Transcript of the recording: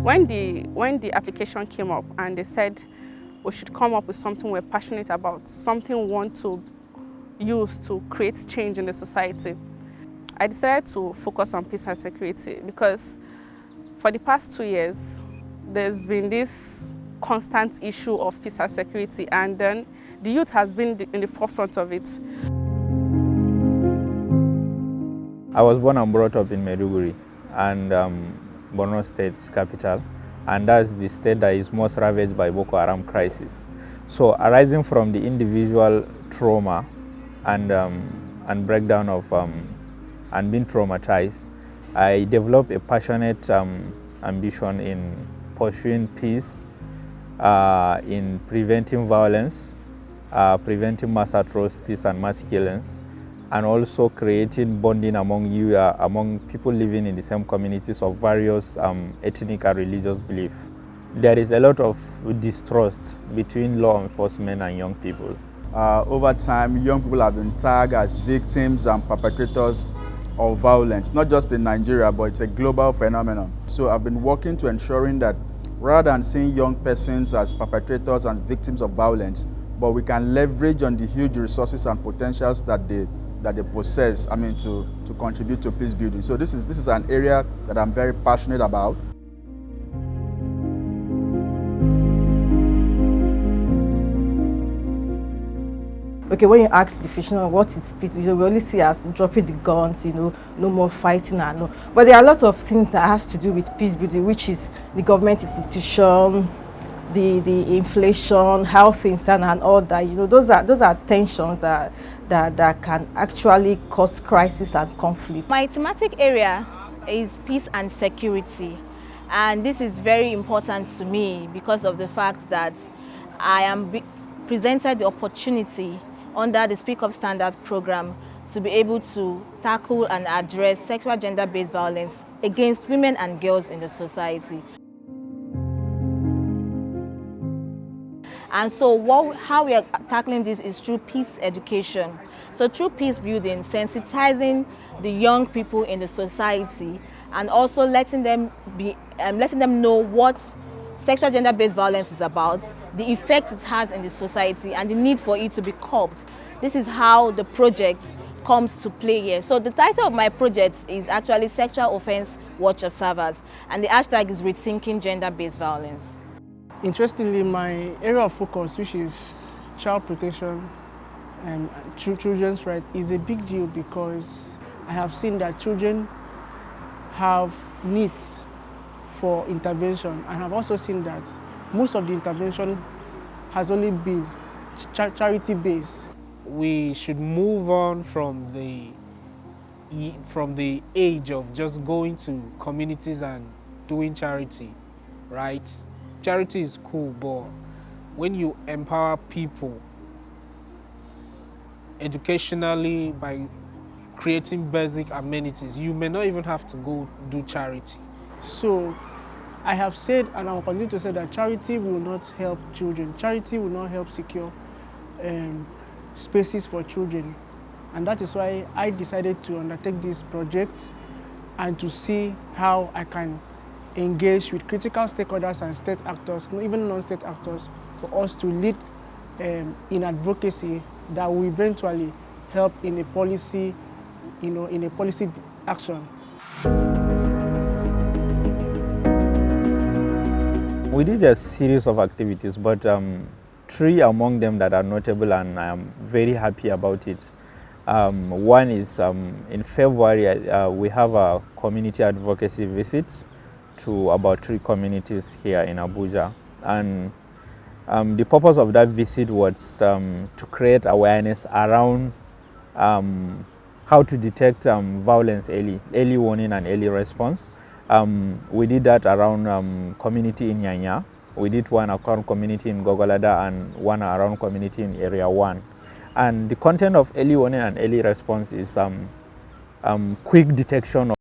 When the application came up and they said we should come up with something we're passionate about, something we want to use to create change in the society, I decided to focus on peace and security because for the past 2 years, there's been this constant issue of peace and security, and then the youth has been in the forefront of it. I was born and brought up in Maiduguri, and Borno State's capital, and that's the state that is most ravaged by Boko Haram crisis. So arising from the individual trauma and breakdown of and being traumatized, I developed a passionate ambition in pursuing peace, in preventing violence, preventing mass atrocities and mass killings, and also creating bonding among people living in the same communities of various ethnic and religious belief. There is a lot of distrust between law enforcement and young people. Over time, young people have been tagged as victims and perpetrators of violence, not just in Nigeria, but it's a global phenomenon. So I've been working to ensuring that rather than seeing young persons as perpetrators and victims of violence, but we can leverage on the huge resources and potentials that they possess, to contribute to peace building. So this is an area that I'm very passionate about. Okay, when you ask the fisherman what is peace, we only see as dropping the guns, no more fighting, but there are a lot of things that has to do with peace building, which is the government institution, the inflation, how things stand, and all that. Those are tensions that can actually cause crisis and conflict. My thematic area is peace and security, and this is very important to me because of the fact that I am presented the opportunity under the Speak Up Standard program to be able to tackle and address sexual gender-based violence against women and girls in the society. And so how we are tackling this is through peace education. So through peace building, sensitizing the young people in the society and also letting them know what sexual gender-based violence is about, the effects it has in the society, and the need for it to be curbed. This is how the project comes to play here. So the title of my project is actually Sexual Offense Watch Observers, and the hashtag is Rethinking Gender-Based Violence. Interestingly, my area of focus, which is child protection and children's rights, is a big deal because I have seen that children have needs for intervention, and I've also seen that most of the intervention has only been charity-based. We should move on from the age of just going to communities and doing charity, right? Charity is cool, but when you empower people educationally by creating basic amenities, you may not even have to go do charity. So I have said, and I will continue to say, that charity will not help children. Charity will not help secure spaces for children. And that is why I decided to undertake this project and to see how I can engage with critical stakeholders and state actors, even non-state actors, for us to lead in advocacy that will eventually help in a policy, in a policy action. We did a series of activities, but 3 among them that are notable, and I am very happy about it. One is in February, we have a community advocacy visit to about 3 communities here in Abuja. And the purpose of that visit was to create awareness around how to detect violence early warning and early response. We did that around community in Nyanya. We did one around community in Gogolada and one around community in Area 1. And the content of early warning and early response is quick detection of